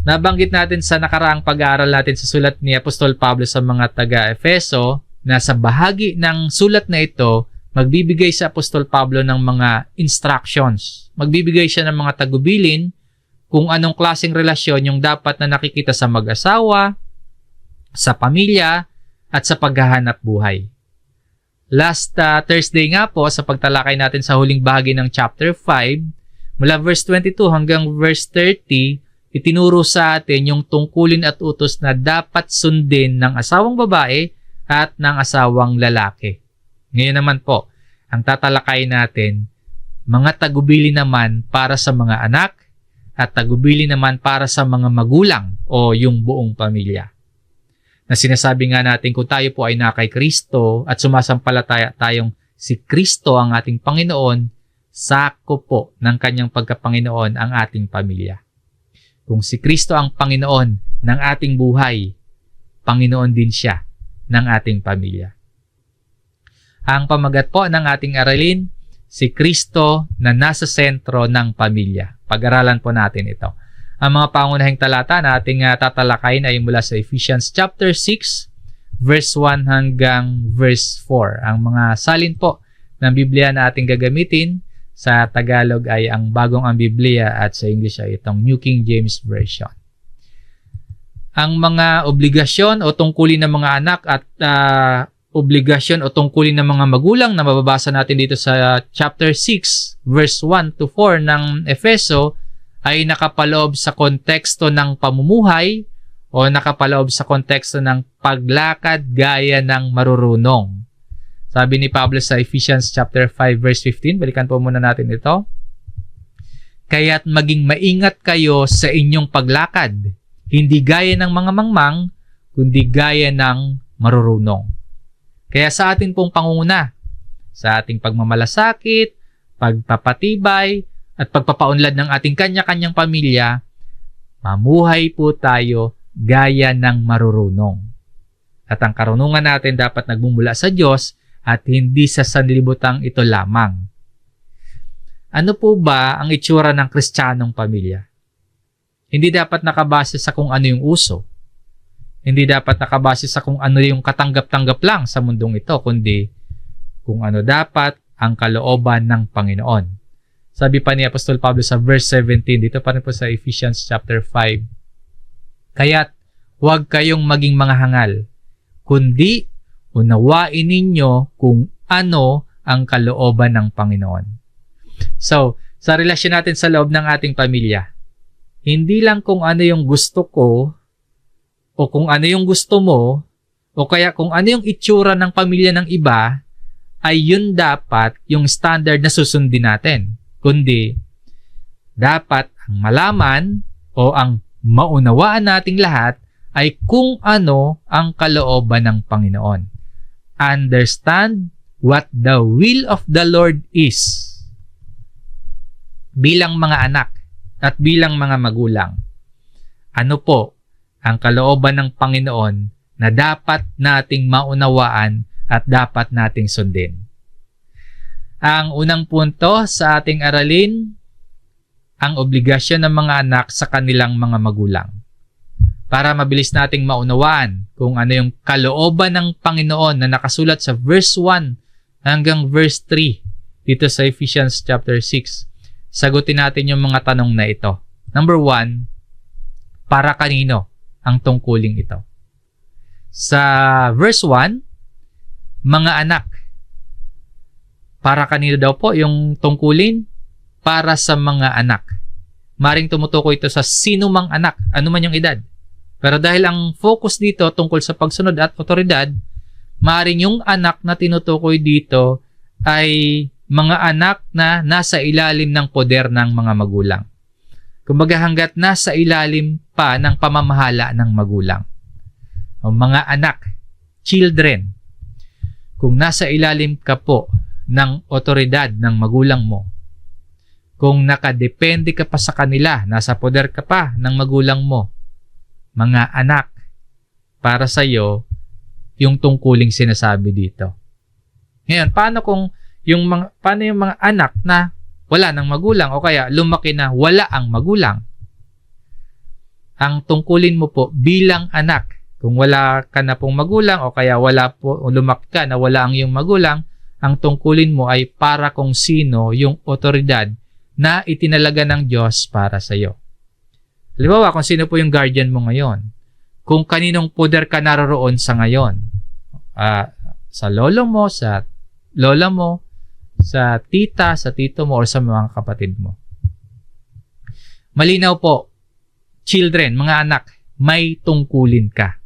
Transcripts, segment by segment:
Nabanggit natin sa nakaraang pag-aaral natin sa sulat ni Apostol Pablo sa mga taga-Efeso na sa bahagi ng sulat na ito, magbibigay si Apostol Pablo ng mga instructions. Magbibigay siya ng mga tagubilin kung anong klaseng relasyon yung dapat na nakikita sa mag-asawa, sa pamilya, at sa paghahanap buhay. Last Thursday nga po, sa pagtalakay natin sa huling bahagi ng chapter 5, mula verse 22 hanggang verse 30, itinuro sa atin yung tungkulin at utos na dapat sundin ng asawang babae at ng asawang lalaki. Ngayon naman po, ang tatalakay natin, mga tagubili naman para sa mga anak at tagubili naman para sa mga magulang o yung buong pamilya. Na sinasabi nga natin kung tayo po ay nakay Kristo at sumasampalataya tayong si Kristo ang ating Panginoon, sakop po ng kanyang pagkapanginoon ang ating pamilya. Kung si Kristo ang Panginoon ng ating buhay, Panginoon din siya ng ating pamilya. Ang pamagat po ng ating aralin, si Kristo na nasa sentro ng pamilya. Pag-aralan po natin ito. Ang mga pangunahing talata na ating tatalakayin ay mula sa Ephesians chapter 6, verse 1 hanggang verse 4. Ang mga salin po ng Biblia na ating gagamitin, sa Tagalog ay ang Bagong ang Biblia at sa English ay itong New King James Version. Ang mga obligasyon o tungkulin ng mga anak at obligasyon o tungkulin ng mga magulang na mababasa natin dito sa chapter 6, verse 1 to 4 ng Efeso ay nakapaloob sa konteksto ng pamumuhay o nakapaloob sa konteksto ng paglakad gaya ng marurunong. Sabi ni Pablo sa Ephesians chapter 5 verse 15, balikan po muna natin ito. Kaya't maging maingat kayo sa inyong paglakad, hindi gaya ng mga mangmang, kundi gaya ng marurunong. Kaya sa atin pong pangunguna, sa ating pagmamalasakit, pagpapatibay, at pagpapaunlad ng ating kanya-kanyang pamilya, mamuhay po tayo gaya ng marurunong. At ang karunungan natin dapat nagmumula sa Diyos at hindi sa sanlibutang ito lamang. Ano po ba ang itsura ng Kristiyanong pamilya? Hindi dapat nakabase sa kung ano yung uso. Hindi dapat nakabase sa kung ano yung katanggap-tanggap lang sa mundong ito, kundi kung ano dapat ang kalooban ng Panginoon. Sabi pa ni Apostol Pablo sa verse 17, dito pa rin po sa Ephesians chapter 5, kaya't huwag kayong maging mga hangal, kundi unawain ninyo kung ano ang kalooban ng Panginoon. So, sa relasyon natin sa loob ng ating pamilya, hindi lang kung ano yung gusto ko o kung ano yung gusto mo o kaya kung ano yung itsura ng pamilya ng iba ay yun dapat yung standard na susundin natin. Kundi, dapat ang malaman o ang maunawaan nating lahat ay kung ano ang kalooban ng Panginoon. Understand what the will of the Lord is. Bilang mga anak at bilang mga magulang, ano po ang kalooban ng Panginoon na dapat nating maunawaan at dapat nating sundin? Ang unang punto sa ating aralin, ang obligasyon ng mga anak sa kanilang mga magulang. Para mabilis nating maunawaan kung ano yung kalooban ng Panginoon na nakasulat sa verse 1 hanggang verse 3 dito sa Ephesians chapter 6. Sagutin natin yung mga tanong na ito. Number 1, para kanino ang tungkuling ito? Sa verse 1, mga anak. Para kanino daw po yung tungkulin? Para sa mga anak. Maring tumutukoy ito sa sino mang anak, ano man yung edad. Pero dahil ang focus dito tungkol sa pagsunod at otoridad, maring yung anak na tinutukoy dito ay mga anak na nasa ilalim ng poder ng mga magulang. Kumbaga hanggat nasa ilalim pa ng pamamahala ng magulang. O mga anak, children, kung nasa ilalim ka po ng otoridad ng magulang mo, kung nakadepende ka pa sa kanila, nasa poder ka pa ng magulang mo, mga anak, para sa iyo, yung tungkuling sinasabi dito. Ngayon, paano yung mga anak na wala ng magulang o kaya lumaki na wala ang magulang? ang tungkulin mo po bilang anak. Kung wala ka na pong magulang o kaya wala po, o lumaki ka na wala ang iyong magulang, ang tungkulin mo ay para kung sino yung otoridad na itinalaga ng Diyos para sa iyo. Halimbawa, kung sino po yung guardian mo ngayon. Kung kaninong poder ka naroroon sa ngayon. Sa lolo mo, sa lola mo, sa tita, sa tito mo, o sa mga kapatid mo. Malinaw po, children, mga anak, may tungkulin ka.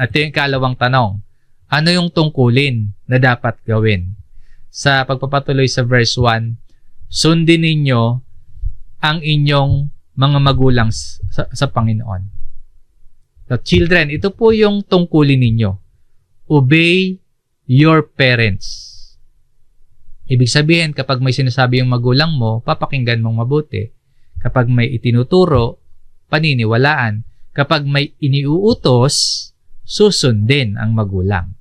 At yung ikalawang tanong, ano yung tungkulin na dapat gawin? Sa pagpapatuloy sa verse 1, sundin ninyo ang inyong mga magulang sa Panginoon. So, children, ito po yung tungkulin ninyo. Obey your parents. Ibig sabihin, kapag may sinasabi yung magulang mo, papakinggan mong mabuti. Kapag may itinuturo, paniniwalaan. Kapag may iniuutos, susundin ang magulang.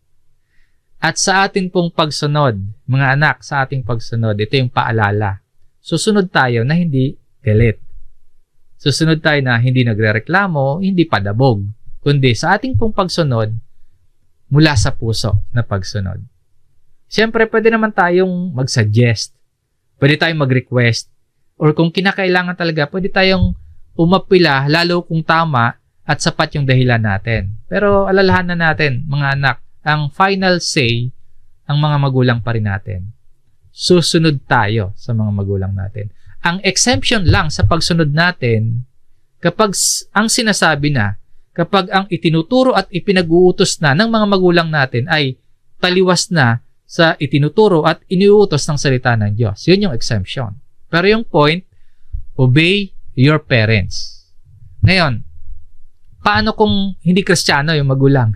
At sa ating pong pagsunod, mga anak, sa ating pagsunod, ito yung paalala. Susunod tayo na hindi galit. Susunod tayo na hindi nagrereklamo, hindi padabog. Kundi sa ating pong pagsunod, mula sa puso na pagsunod. Siyempre, pwede naman tayong mag-suggest. Pwede tayong mag-request. Or kung kinakailangan talaga, pwede tayong umapila, lalo kung tama at sapat yung dahilan natin. Pero alalahanan natin, mga anak, ang final say, ang mga magulang pa rin natin. Susunod tayo sa mga magulang natin. Ang exemption lang sa pagsunod natin, kapag ang sinasabi na, kapag ang itinuturo at ipinag-uutos na ng mga magulang natin ay taliwas na sa itinuturo at iniuutos ng salita ng Diyos. Yun yung exemption. Pero yung point, obey your parents. Ngayon, paano kung hindi Kristiyano yung magulang?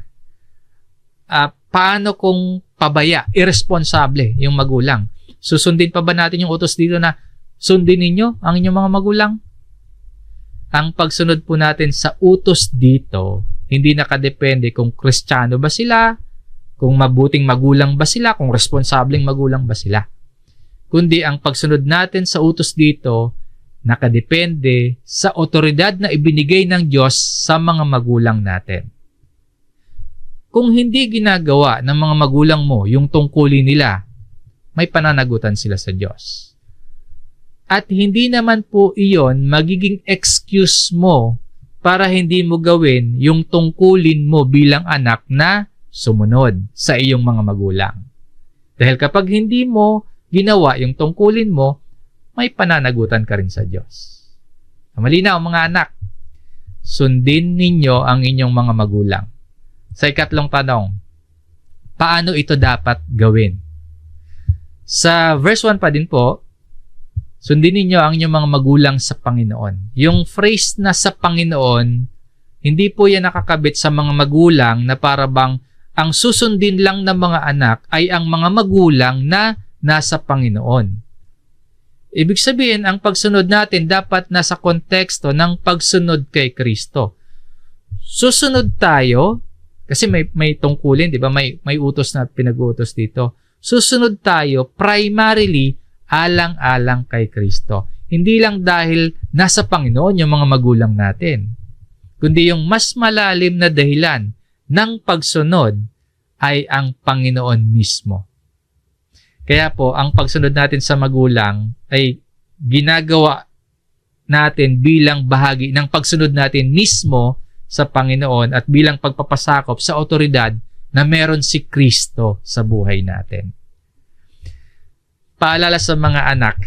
Paano kung pabaya, irresponsable yung magulang? Susundin pa ba natin yung utos dito na sundin ninyo ang inyong mga magulang? Ang pagsunod po natin sa utos dito, hindi nakadepende kung Kristiyano ba sila, kung mabuting magulang ba sila, kung responsableng magulang ba sila. Kundi ang pagsunod natin sa utos dito, nakadepende sa otoridad na ibinigay ng Diyos sa mga magulang natin. Kung hindi ginagawa ng mga magulang mo yung tungkulin nila, may pananagutan sila sa Diyos. At hindi naman po iyon magiging excuse mo para hindi mo gawin yung tungkulin mo bilang anak na sumunod sa iyong mga magulang. Dahil kapag hindi mo ginawa yung tungkulin mo, may pananagutan ka rin sa Diyos. Malinaw mga anak, sundin ninyo ang inyong mga magulang. Sa ikatlong tanong, paano ito dapat gawin? Sa verse 1 pa din po, sundin ninyo ang inyong mga magulang sa Panginoon. Yung phrase na sa Panginoon, hindi po yan nakakabit sa mga magulang na para bang ang susundin lang ng mga anak ay ang mga magulang na nasa Panginoon. Ibig sabihin, ang pagsunod natin dapat nasa konteksto ng pagsunod kay Kristo. Susunod tayo, kasi may tungkulin, di ba? May utos na pinag-uutos dito. Susunod tayo primarily alang-alang kay Kristo. Hindi lang dahil nasa Panginoon yung mga magulang natin, kundi yung mas malalim na dahilan ng pagsunod ay ang Panginoon mismo. Kaya po, ang pagsunod natin sa magulang ay ginagawa natin bilang bahagi ng pagsunod natin mismo sa Panginoon at bilang pagpapasakop sa otoridad na meron si Kristo sa buhay natin. Paalala sa mga anak,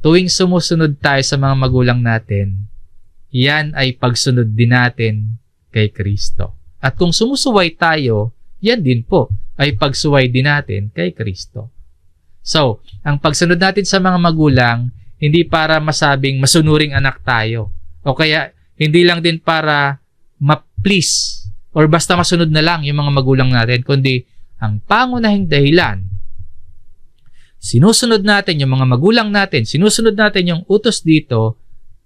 tuwing sumusunod tayo sa mga magulang natin, yan ay pagsunod din natin kay Kristo. At kung sumusuway tayo, yan din po ay pagsuway din natin kay Kristo. So, ang pagsunod natin sa mga magulang, hindi para masabing masunuring anak tayo. O kaya, hindi lang din para ma-please or basta masunod na lang yung mga magulang natin, kundi ang pangunahing dahilan, sinusunod natin yung mga magulang natin, sinusunod natin yung utos dito,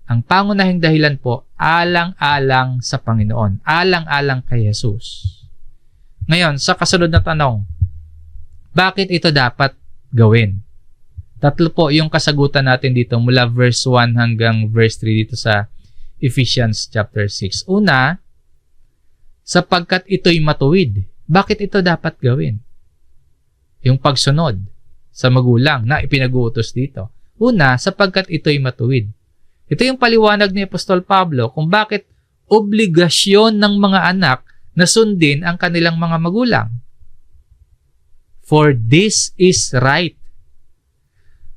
ang pangunahing dahilan po, alang-alang sa Panginoon, alang-alang kay Jesus. Ngayon, sa kasunod na tanong, bakit ito dapat gawin? Tatlo po yung kasagutan natin dito mula verse 1 hanggang verse 3 dito sa Ephesians chapter 6. Una, sapagkat ito'y matuwid. Bakit ito dapat gawin? Yung pagsunod sa magulang na ipinag-uutos dito. Una, sapagkat ito'y matuwid. Ito yung paliwanag ni Apostol Pablo kung bakit obligasyon ng mga anak na sundin ang kanilang mga magulang. For this is right.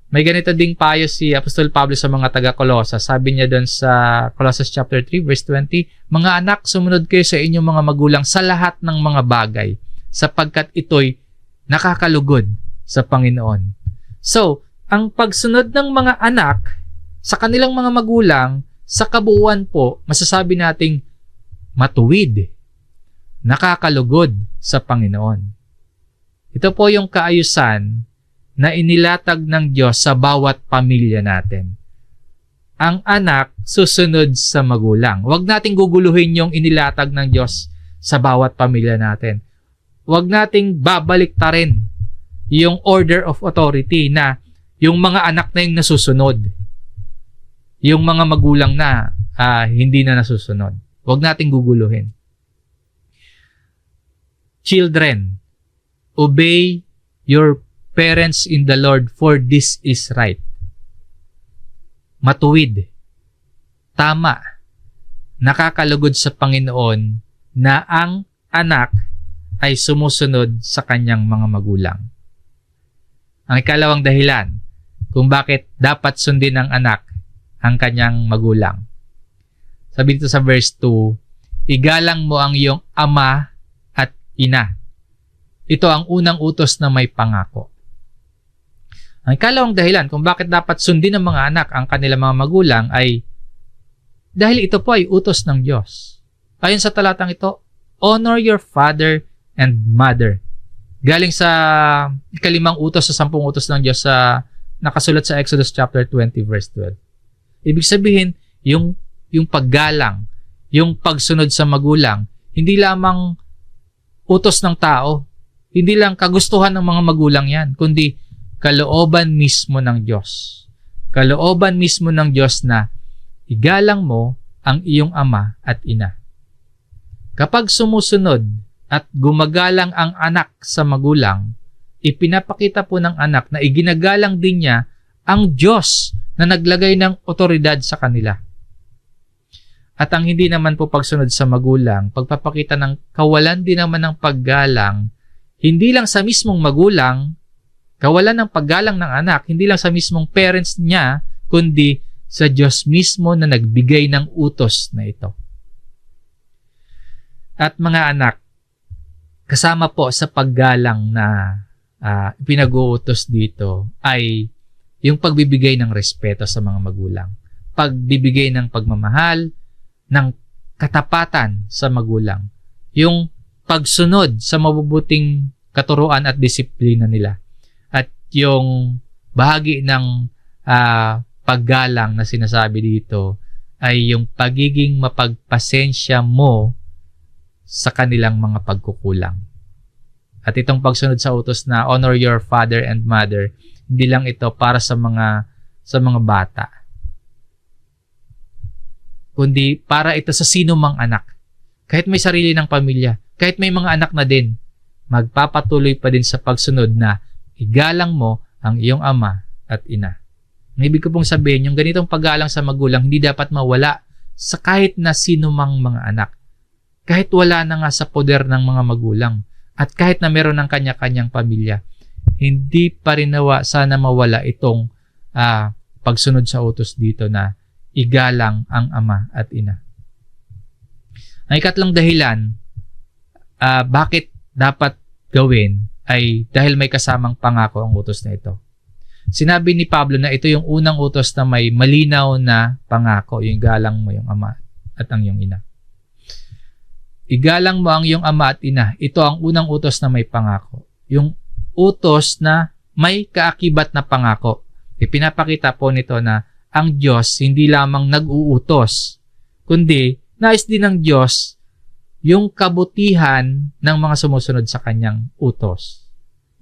May ganito ding payo si Apostol Pablo sa mga taga-Kolosas. Sabi niya doon sa Colossus chapter 3 verse 20, mga anak, sumunod kayo sa inyong mga magulang sa lahat ng mga bagay, sapagkat ito'y nakakalugod sa Panginoon. So, ang pagsunod ng mga anak sa kanilang mga magulang, sa kabuuan po, masasabi nating matuwid, nakakalugod sa Panginoon. Ito po yung kaayusan na inilatag ng Diyos sa bawat pamilya natin. Ang anak susunod sa magulang. Huwag nating guguluhin yung inilatag ng Diyos sa bawat pamilya natin. Huwag nating babaliktarin yung order of authority na yung mga anak na yung nasusunod. Yung mga magulang na hindi na nasusunod. Huwag nating guguluhin. Children, obey your parents in the Lord, for this is right. Matuwid, tama, nakakalugod sa Panginoon na ang anak ay sumusunod sa kanyang mga magulang. Ang ikalawang dahilan kung bakit dapat sundin ng anak ang kanyang magulang. Sabi dito sa verse 2, igalang mo ang iyong ama at ina. Ito ang unang utos na may pangako. Ang ikalawang dahilan kung bakit dapat sundin ng mga anak ang kanilang mga magulang ay dahil ito po ay utos ng Diyos. Ayon sa talatang ito, honor your father and mother. Galing sa ikalimang utos sa 10 utos ng Diyos sa nakasulat sa Exodus chapter 20 verse 12. Ibig sabihin, yung paggalang, yung pagsunod sa magulang, hindi lamang utos ng tao, hindi lang kagustuhan ng mga magulang yan, kundi kalooban mismo ng Diyos. Kalooban mismo ng Diyos na igalang mo ang iyong ama at ina. Kapag sumusunod at gumagalang ang anak sa magulang, ipinapakita po ng anak na iginagalang din niya ang Diyos na naglagay ng otoridad sa kanila. At ang hindi naman po pagsunod sa magulang, pagpapakita ng kawalan din naman ng paggalang, hindi lang sa mismong magulang, kawalan ng paggalang ng anak, hindi lang sa mismong parents niya, kundi sa Diyos mismo na nagbigay ng utos na ito. At mga anak, kasama po sa paggalang na pinag-uutos dito ay yung pagbibigay ng respeto sa mga magulang. Pagbibigay ng pagmamahal, ng katapatan sa magulang. Yung pagsunod sa mabubuting katuruan at disiplina nila. At yung bahagi ng paggalang na sinasabi dito ay yung pagiging mapagpasensya mo sa kanilang mga pagkukulang. At itong pagsunod sa utos na honor your father and mother, hindi lang ito para sa mga bata, kundi para ito sa sino mang anak. Kahit may sarili ng pamilya, kahit may mga anak na din, magpapatuloy pa din sa pagsunod na igalang mo ang iyong ama at ina. Ang ibig ko pong sabihin, yung ganitong paggalang sa magulang, hindi dapat mawala sa kahit na sino mang mga anak. Kahit wala na nga sa poder ng mga magulang, at kahit na meron ng kanya-kanyang pamilya, hindi pa rin sana mawala itong pagsunod sa utos dito na igalang ang ama at ina. Ang ikatlong dahilan, bakit dapat gawin ay dahil may kasamang pangako ang utos na ito. Sinabi ni Pablo na ito yung unang utos na may malinaw na pangako, yung igalang mo yung ama at ang iyong ina. Igalang mo ang iyong ama at ina. Ito ang unang utos na may pangako. Yung utos na may kaakibat na pangako. Ipinapakita po nito na ang Diyos hindi lamang nag-uutos, kundi nais din ng Diyos yung kabutihan ng mga sumusunod sa kanyang utos.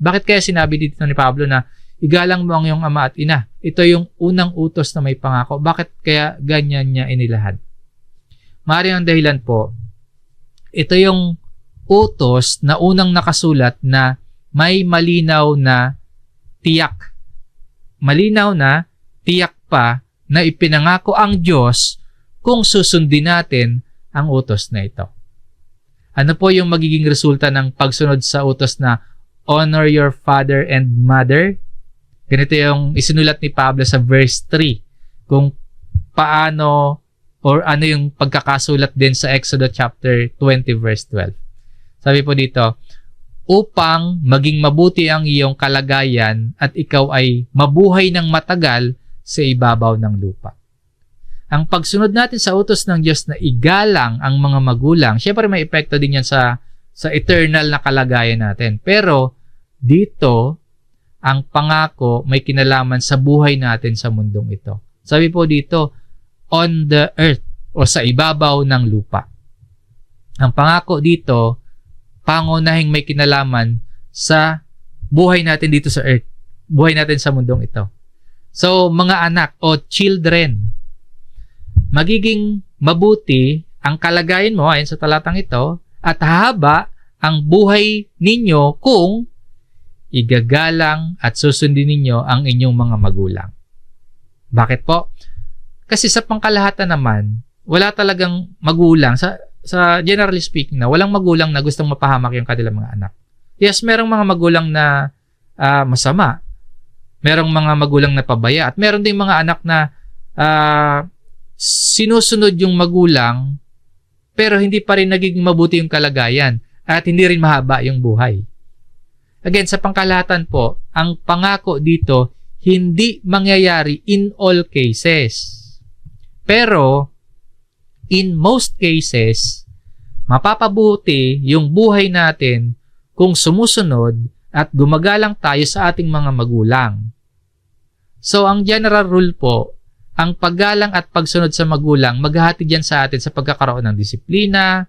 Bakit kaya sinabi dito ni Pablo na igalang mo ang iyong ama at ina? Ito yung unang utos na may pangako. Bakit kaya ganyan niya inilahad? Maaaring ang dahilan po, ito yung utos na unang nakasulat na may malinaw na tiyak. Malinaw na tiyak pa na ipinangako ang Diyos kung susundin natin ang utos na ito. Ano po yung magiging resulta ng pagsunod sa utos na honor your father and mother? Ganito yung isinulat ni Pablo sa verse 3 kung paano or ano yung pagkakasulat din sa Exodus chapter 20 verse 12. Sabi po dito, upang maging mabuti ang iyong kalagayan at ikaw ay mabuhay ng matagal sa ibabaw ng lupa. Ang pagsunod natin sa utos ng Diyos na igalang ang mga magulang, syempre may epekto din yan sa eternal na kalagayan natin. Pero dito, ang pangako may kinalaman sa buhay natin sa mundong ito. Sabi po dito, on the earth o sa ibabaw ng lupa. Ang pangako dito, pangunahing may kinalaman sa buhay natin dito sa earth. Buhay natin sa mundong ito. So, mga anak o children, magiging mabuti ang kalagayan mo ayon sa talatang ito at haba ang buhay ninyo kung igagalang at susundin ninyo ang inyong mga magulang. Bakit po? Kasi sa pangkalahatan naman, wala talagang magulang, sa generally speaking na, walang magulang na gustong mapahamak yung kanilang mga anak. Yes, merong mga magulang na masama. Merong mga magulang na pabaya. At meron ding mga anak na sinusunod yung magulang pero hindi pa rin nagiging mabuti yung kalagayan at hindi rin mahaba yung buhay. Again, sa pangkalahatan po, ang pangako dito, hindi mangyayari in all cases. Pero, in most cases, mapapabuti yung buhay natin kung sumusunod at gumagalang tayo sa ating mga magulang. So, ang general rule po, ang paggalang at pagsunod sa magulang, maghahatid yan sa atin sa pagkakaroon ng disiplina,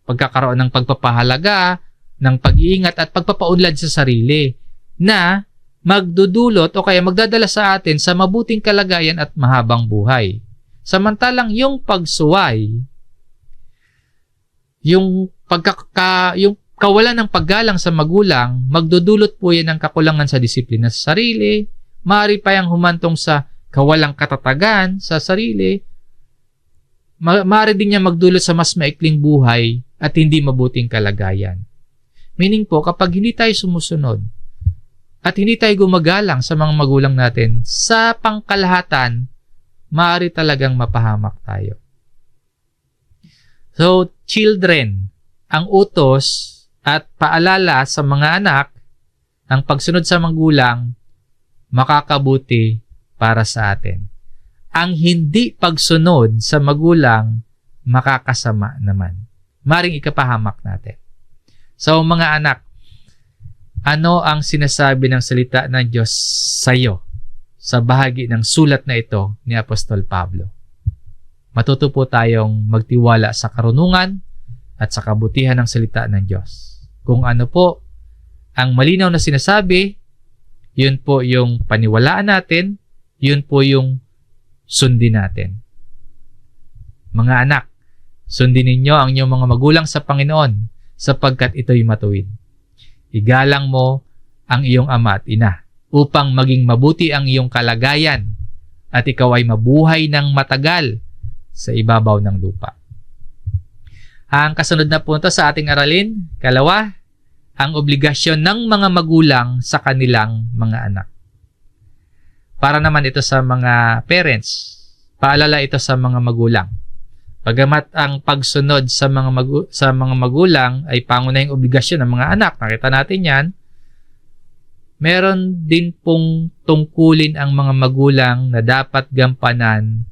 pagkakaroon ng pagpapahalaga, ng pag-iingat at pagpapaunlad sa sarili na magdudulot o kaya magdadala sa atin sa mabuting kalagayan at mahabang buhay. Samantalang yung pagsuway, yung kawalan ng paggalang sa magulang, magdudulot po yan ng kakulangan sa disiplina sa sarili, maaari pa yang humantong sa kawalang katatagan sa sarili, maaari din niya magdulot sa mas maikling buhay at hindi mabuting kalagayan. Meaning po, kapag hindi tayo sumusunod at hindi tayo gumagalang sa mga magulang natin, sa pangkalahatan, maaari talagang mapahamak tayo. So, children, ang utos at paalala sa mga anak, ang pagsunod sa magulang, makakabuti para sa atin. Ang hindi pagsunod sa magulang, makakasama naman. Maring ikapahamak natin. So, mga anak, ano ang sinasabi ng salita ng Diyos sa iyo sa bahagi ng sulat na ito ni Apostol Pablo? Matuto po tayong magtiwala sa karunungan at sa kabutihan ng salita ng Diyos. Kung ano po ang malinaw na sinasabi, yun po yung paniwalaan natin, yun po yung sundin natin. Mga anak, sundin ninyo ang inyong mga magulang sa Panginoon sapagkat ito'y matuwid. Igalang mo ang iyong ama at ina upang maging mabuti ang iyong kalagayan at ikaw ay mabuhay ng matagal sa ibabaw ng lupa. Ang kasunod na punto sa ating aralin, kalawa, ang obligasyon ng mga magulang sa kanilang mga anak. Para naman ito sa mga parents, paalala ito sa mga magulang. Bagamat ang pagsunod sa mga magulang ay pangunahing obligasyon ng mga anak, nakita natin yan, meron din pong tungkulin ang mga magulang na dapat gampanan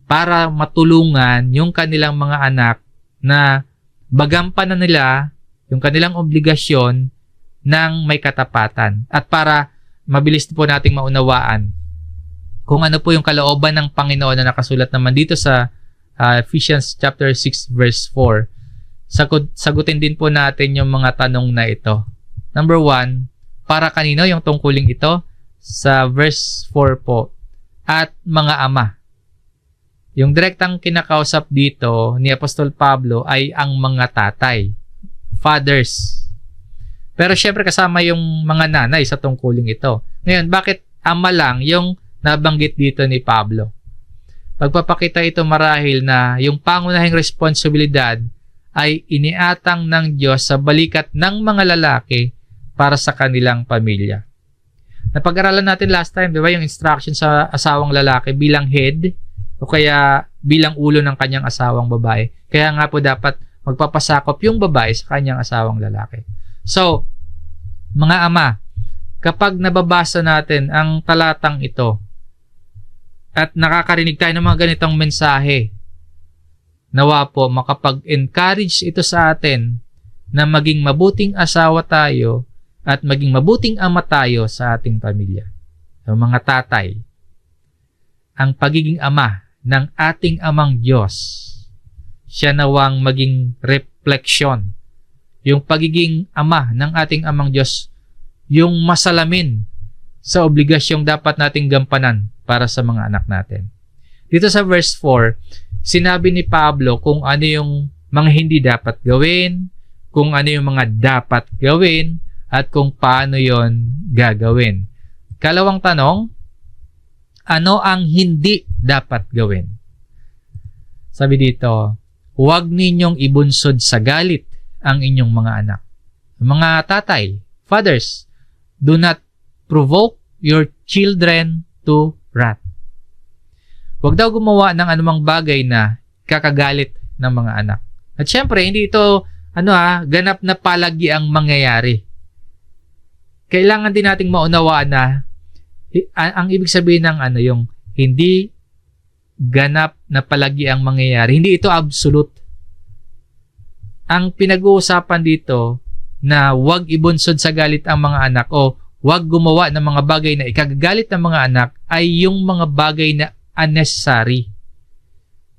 para matulungan yung kanilang mga anak na bagampanan nila yung kanilang obligasyon ng may katapatan at para mabilis po nating maunawaan kung ano po yung kalooban ng Panginoon na nakasulat naman dito sa Ephesians chapter 6 verse 4. Sagutin din po natin yung mga tanong na ito. Number 1, para kanino yung tungkuling ito? Sa verse 4 po. At mga ama. Yung direktang kinakausap dito ni Apostol Pablo ay ang mga tatay, fathers. Pero syempre kasama yung mga nanay sa tungkuling ito. Ngayon, bakit ama lang yung nabanggit dito ni Pablo? Pagpapakita ito marahil na yung pangunahing responsibilidad ay iniatang ng Diyos sa balikat ng mga lalaki para sa kanilang pamilya. Napag-aralan natin last time, di ba, yung instruction sa asawang lalaki bilang head o kaya bilang ulo ng kanyang asawang babae. Kaya nga po dapat magpapasakop yung babae sa kanyang asawang lalaki. So, mga ama, kapag nababasa natin ang talatang ito at nakakarinig tayo ng mga ganitong mensahe, nawa po makapag-encourage ito sa atin na maging mabuting asawa tayo at maging mabuting ama tayo sa ating pamilya. So, mga tatay, ang pagiging ama ng ating amang Diyos, siya nawang maging refleksyon. Yung pagiging ama ng ating amang Diyos, yung masalamin sa obligasyong dapat nating gampanan para sa mga anak natin. Dito sa verse 4, sinabi ni Pablo kung ano yung mga hindi dapat gawin, kung ano yung mga dapat gawin, at kung paano yon gagawin. Kalawang tanong, ano ang hindi dapat gawin? Sabi dito, huwag ninyong ibunsod sa galit ang inyong mga anak. Mga tatay, fathers, do not provoke your children to wrath. Huwag daw gumawa ng anumang bagay na kakagalit ng mga anak. At syempre, hindi ito ganap na palagi ang mangyayari. Kailangan din nating maunawaan na ang ibig sabihin ng yung hindi ganap na palagi ang mangyayari. Hindi ito absolute. Ang pinag-uusapan dito na huwag ibunsod sa galit ang mga anak o huwag gumawa ng mga bagay na ikagagalit ng mga anak ay yung mga bagay na unnecessary.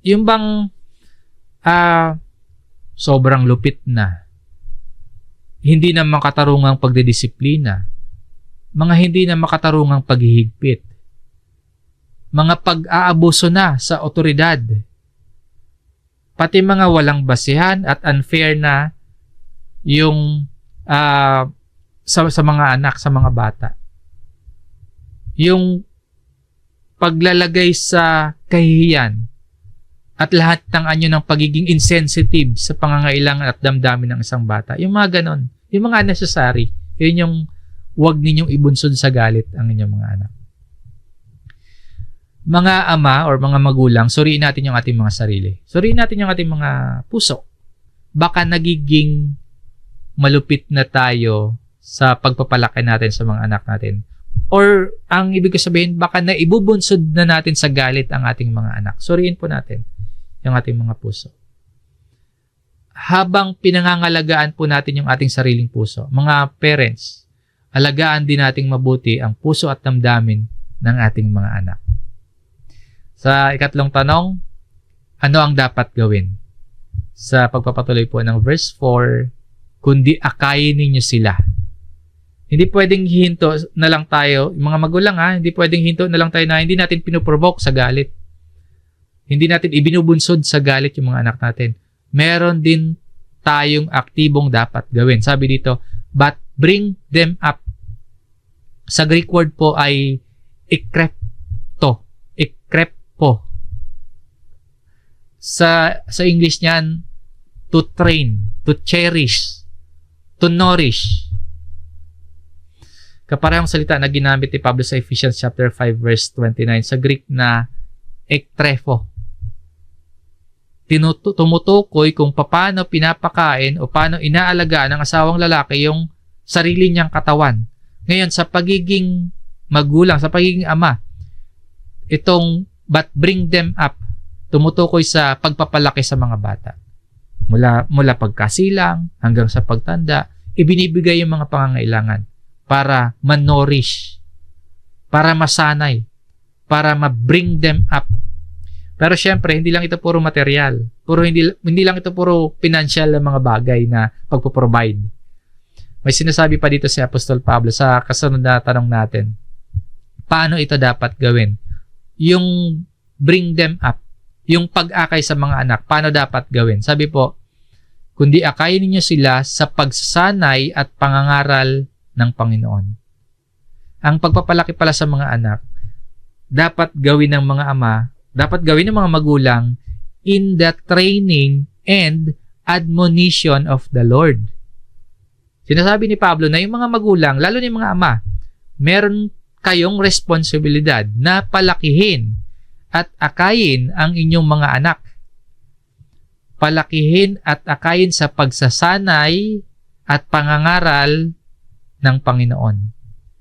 Yung bang sobrang lupit na, hindi na makatarungang pagdidisiplina, mga hindi na makatarungang paghihigpit, mga pag-aabuso na sa otoridad, pati mga walang basihan at unfair na yung sa mga anak, sa mga bata. Yung paglalagay sa kahihiyan at lahat ng anyo ng pagiging insensitive sa pangangailangan at damdamin ng isang bata. Yung mga ganon. Yung mga unnecessary. Yun yung huwag ninyong ibunsod sa galit ang inyong mga anak. Mga ama or mga magulang, suriin natin yung ating mga sarili. Suriin natin yung ating mga puso. Baka nagiging malupit na tayo sa pagpapalaki natin sa mga anak natin. Or ang ibig ko sabihin, baka na ibubunsod na natin sa galit ang ating mga anak. Suriin po natin yung ating mga puso. Habang pinangangalagaan po natin yung ating sariling puso, mga parents, alagaan din nating mabuti ang puso at damdamin ng ating mga anak. Sa ikatlong tanong, ano ang dapat gawin? Sa pagpapatuloy po ng verse 4, kundi akayin ninyo sila. Hindi pwedeng hihinto na lang tayo, mga magulang hindi pwedeng hinto na lang tayo na hindi natin pinuprovoke sa galit. Hindi natin ibinubunsod sa galit yung mga anak natin. Meron din tayong aktibong dapat gawin. Sabi dito, but bring them up. Sa Greek word po ay ikrepto. Ikrepo. Sa English niyan, to train, to cherish, to nourish. Kaparehong salita na ginamit ni Pablo sa Ephesians chapter 5 verse 29 sa Greek na ektrefo. Tumutukoy kung paano pinapakain o paano inaalagaan ng asawang lalaki yung sarili niyang katawan. Ngayon, sa pagiging magulang, sa pagiging ama, itong but bring them up, tumutukoy sa pagpapalaki sa mga bata. Mula pagkasilang hanggang sa pagtanda, ibinibigay yung mga pangangailangan para ma-nourish, para masanay, para ma-bring them up. Pero syempre, hindi lang ito puro material. Hindi lang ito puro financial na mga bagay na pagpo-provide. May sinasabi pa dito si Apostol Pablo sa kasunod na tanong natin. Paano ito dapat gawin? Yung bring them up, yung pag-akay sa mga anak, paano dapat gawin? Sabi po, kundi akayin ninyo sila sa pagsasanay at pangangaral ng Panginoon. Ang pagpapalaki pala sa mga anak, dapat gawin ng mga ama, dapat gawin ng mga magulang in the training and admonition of the Lord. Sinasabi ni Pablo na yung mga magulang, lalo na yung mga ama, meron kayong responsibilidad na palakihin at akayin ang inyong mga anak. Palakihin at akayin sa pagsasanay at pangangaral ng Panginoon.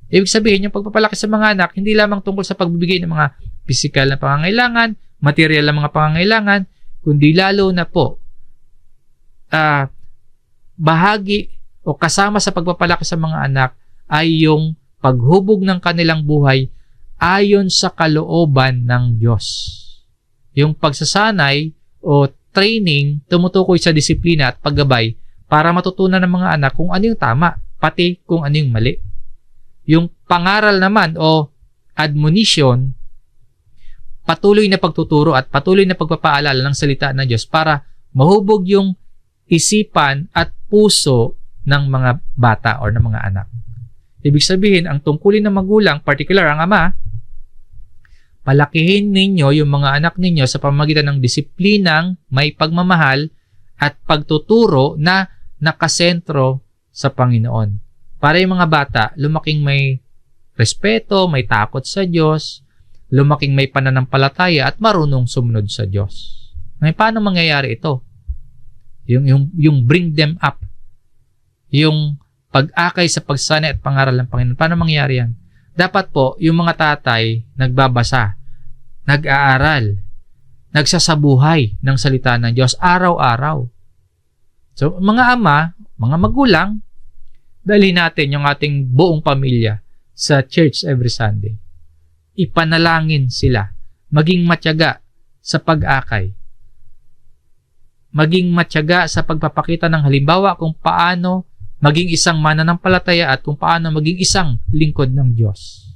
Ibig sabihin, yung pagpapalaki sa mga anak, hindi lamang tungkol sa pagbibigay ng mga pisikal na pangangailangan, material na mga pangangailangan, kundi lalo na po, bahagi o kasama sa pagpapalaki sa mga anak ay yung paghubog ng kanilang buhay ayon sa kalooban ng Diyos. Yung pagsasanay o training tumutukoy sa disiplina at paggabay para matutunan ng mga anak kung ano yung tama, pati kung ano yung mali. Yung pangaral naman o admonition, patuloy na pagtuturo at patuloy na pagpapaalala ng salita ng Diyos para mahubog yung isipan at puso ng mga bata o ng mga anak. Ibig sabihin, ang tungkulin ng magulang, particular ang ama, palakihin ninyo yung mga anak ninyo sa pamamagitan ng disiplinang may pagmamahal at pagtuturo na nakasentro sa Panginoon. Para yung mga bata, lumaking may respeto, may takot sa Diyos, lumaking may pananampalataya at marunong sumunod sa Diyos. Ngayon, paano mangyayari ito? Yung bring them up, yung pag-akay sa pagsanay at pangaral ng Panginoon. Paano mangyayari yan? Dapat po, yung mga tatay nagbabasa, nag-aaral, nagsasabuhay ng salita ng Diyos araw-araw. So, mga ama, mga magulang, dalhin natin yung ating buong pamilya sa church every Sunday. Ipanalangin sila, maging matyaga sa pag-akay, maging matyaga sa pagpapakita ng halimbawa kung paano maging isang mananampalataya at kung paano maging isang lingkod ng Diyos.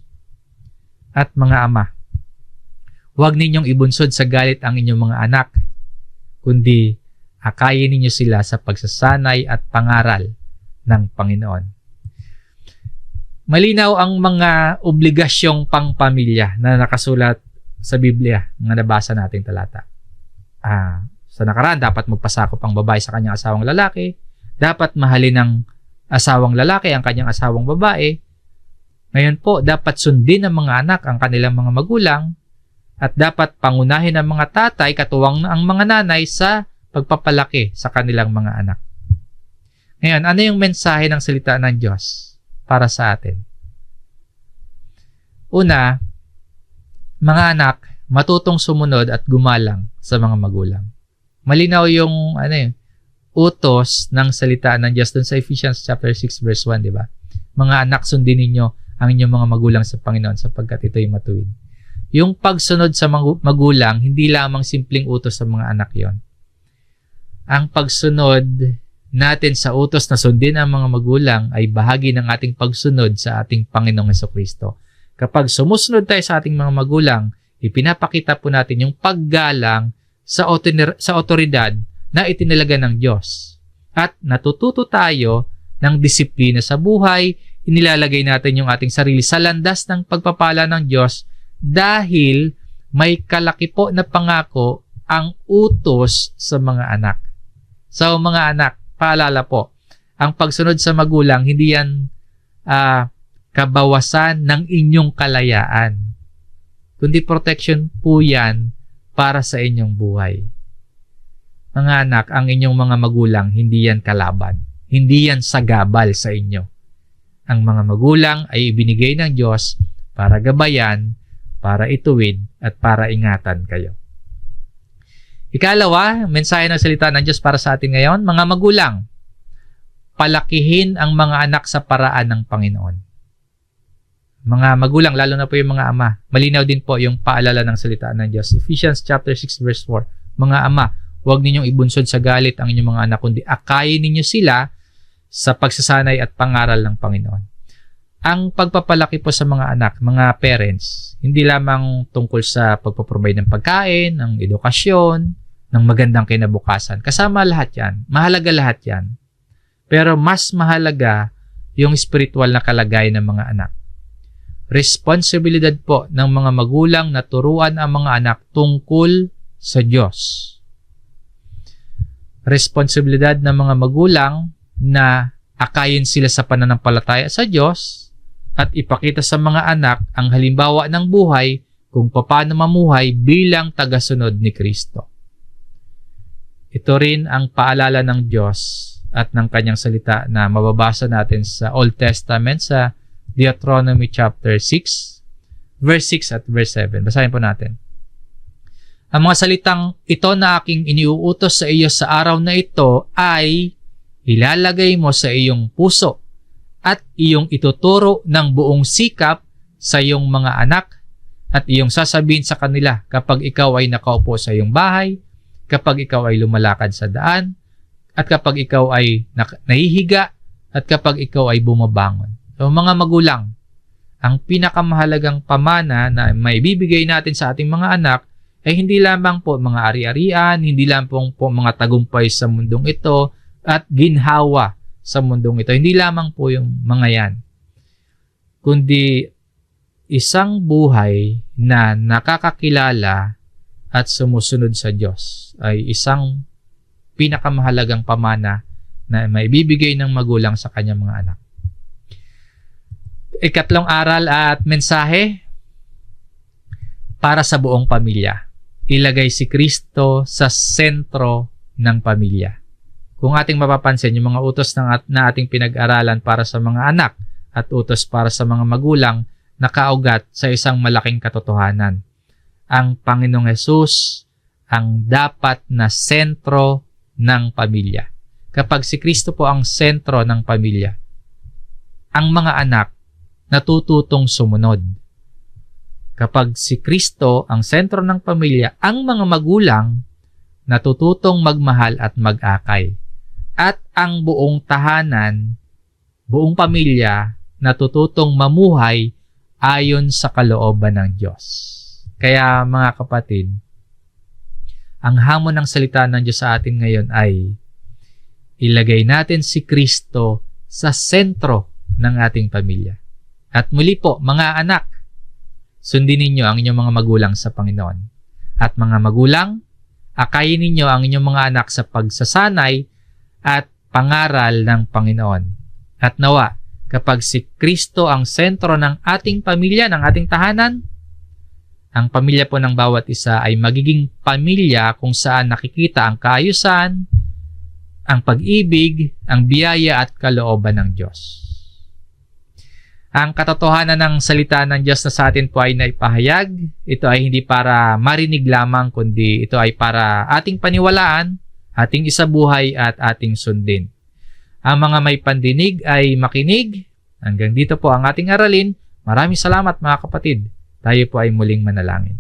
At mga ama, huwag ninyong ibunsod sa galit ang inyong mga anak, kundi akayin ninyo sila sa pagsasanay at pangaral ng Panginoon. Malinaw ang mga obligasyong pangpamilya na nakasulat sa Biblia, mga nabasa nating talata. Sa nakaraan, dapat magpasakop ang babae sa kanyang asawang lalaki, dapat mahalin ng asawang lalaki ang kanyang asawang babae. Ngayon po, dapat sundin ng mga anak ang kanilang mga magulang at dapat pangunahin ng mga tatay katuwang ang mga nanay sa pagpapalaki sa kanilang mga anak. Ngayon, ano yung mensahe ng salita ng Diyos para sa atin? Una, mga anak, matutong sumunod at gumalang sa mga magulang. Malinaw yung utos ng salita ng Diyos dun sa Ephesians chapter 6 verse 1, di ba? Mga anak, sundin ninyo ang inyong mga magulang sa Panginoon sapagkat ito'y matuwid. Yung pagsunod sa magulang, hindi lamang simpleng utos sa mga anak yon. Ang pagsunod natin sa utos na sundin ang mga magulang ay bahagi ng ating pagsunod sa ating Panginoong Hesukristo. Kapag sumusunod tayo sa ating mga magulang, ipinapakita po natin yung paggalang sa otoridad na itinalaga ng Diyos. At natututo tayo ng disiplina sa buhay, inilalagay natin yung ating sarili sa landas ng pagpapala ng Diyos dahil may kalaki po na pangako ang utos sa mga anak. So mga anak, paalala po, ang pagsunod sa magulang, hindi yan kabawasan ng inyong kalayaan, kundi protection po yan para sa inyong buhay. Mga anak, ang inyong mga magulang, hindi yan kalaban. Hindi yan sagabal sa inyo. Ang mga magulang ay ibinigay ng Diyos para gabayan, para ituwid, at para ingatan kayo. Ikalawa, mensahe ng salita ng Diyos para sa atin ngayon, mga magulang, palakihin ang mga anak sa paraan ng Panginoon. Mga magulang, lalo na po yung mga ama, malinaw din po yung paalala ng salita ng Diyos. Ephesians chapter 6 verse 4, mga ama, huwag ninyong ibunsod sa galit ang inyong mga anak, kundi akayin ninyo sila sa pagsasanay at pangaral ng Panginoon. Ang pagpapalaki po sa mga anak, mga parents, hindi lamang tungkol sa pagpaprovide ng pagkain, ng edukasyon, ng magandang kinabukasan. Kasama lahat yan. Mahalaga lahat yan. Pero mas mahalaga yung spiritual na kalagayan ng mga anak. Responsibilidad po ng mga magulang na turuan ang mga anak tungkol sa Diyos. Responsibilidad ng mga magulang na akayin sila sa pananampalataya sa Diyos at ipakita sa mga anak ang halimbawa ng buhay kung paano mamuhay bilang tagasunod ni Kristo. Ito rin ang paalala ng Diyos at ng kanyang salita na mababasa natin sa Old Testament sa Deuteronomy chapter 6, verse 6 at verse 7. Basahin po natin. Ang mga salitang ito na aking iniuutos sa iyo sa araw na ito ay ilalagay mo sa iyong puso at iyong ituturo ng buong sikap sa iyong mga anak at iyong sasabihin sa kanila kapag ikaw ay nakaupo sa iyong bahay, kapag ikaw ay lumalakad sa daan, at kapag ikaw ay nahihiga, at kapag ikaw ay bumabangon. So mga magulang, ang pinakamahalagang pamana na may bibigay natin sa ating mga anak ay hindi lamang po mga ari-arian, hindi lamang po mga tagumpay sa mundong ito at ginhawa sa mundong ito. Hindi lamang po yung mga yan, kundi isang buhay na nakakakilala at sumusunod sa Diyos ay isang pinakamahalagang pamana na may bibigay ng magulang sa kanyang mga anak. Ikatlong aral at mensahe para sa buong pamilya. Ilagay si Kristo sa sentro ng pamilya. Kung ating mapapansin, yung mga utos na ating pinag-aralan para sa mga anak at utos para sa mga magulang nakaugat sa isang malaking katotohanan. Ang Panginoong Hesus ang dapat na sentro ng pamilya. Kapag si Kristo po ang sentro ng pamilya, ang mga anak natututong sumunod. Kapag si Kristo ang sentro ng pamilya, ang mga magulang natututong magmahal at mag-akay. At ang buong tahanan, buong pamilya, natututong mamuhay ayon sa kalooban ng Diyos. Kaya mga kapatid, ang hamon ng salita ng Diyos sa atin ngayon ay ilagay natin si Kristo sa sentro ng ating pamilya. At muli po, mga anak, sundin ninyo ang inyong mga magulang sa Panginoon. At mga magulang, akayin ninyo ang inyong mga anak sa pagsasanay at pangaral ng Panginoon. At nawa, kapag si Kristo ang sentro ng ating pamilya, ng ating tahanan, ang pamilya po ng bawat isa ay magiging pamilya kung saan nakikita ang kaayusan, ang pag-ibig, ang biyaya at kalooban ng Diyos. Ang katotohanan ng salita ng Diyos na sa atin po ay naipahayag. Ito ay hindi para marinig lamang, kundi ito ay para ating paniwalaan, ating isabuhay at ating sundin. Ang mga may pandinig ay makinig. Hanggang dito po ang ating aralin. Maraming salamat mga kapatid. Tayo po ay muling manalangin.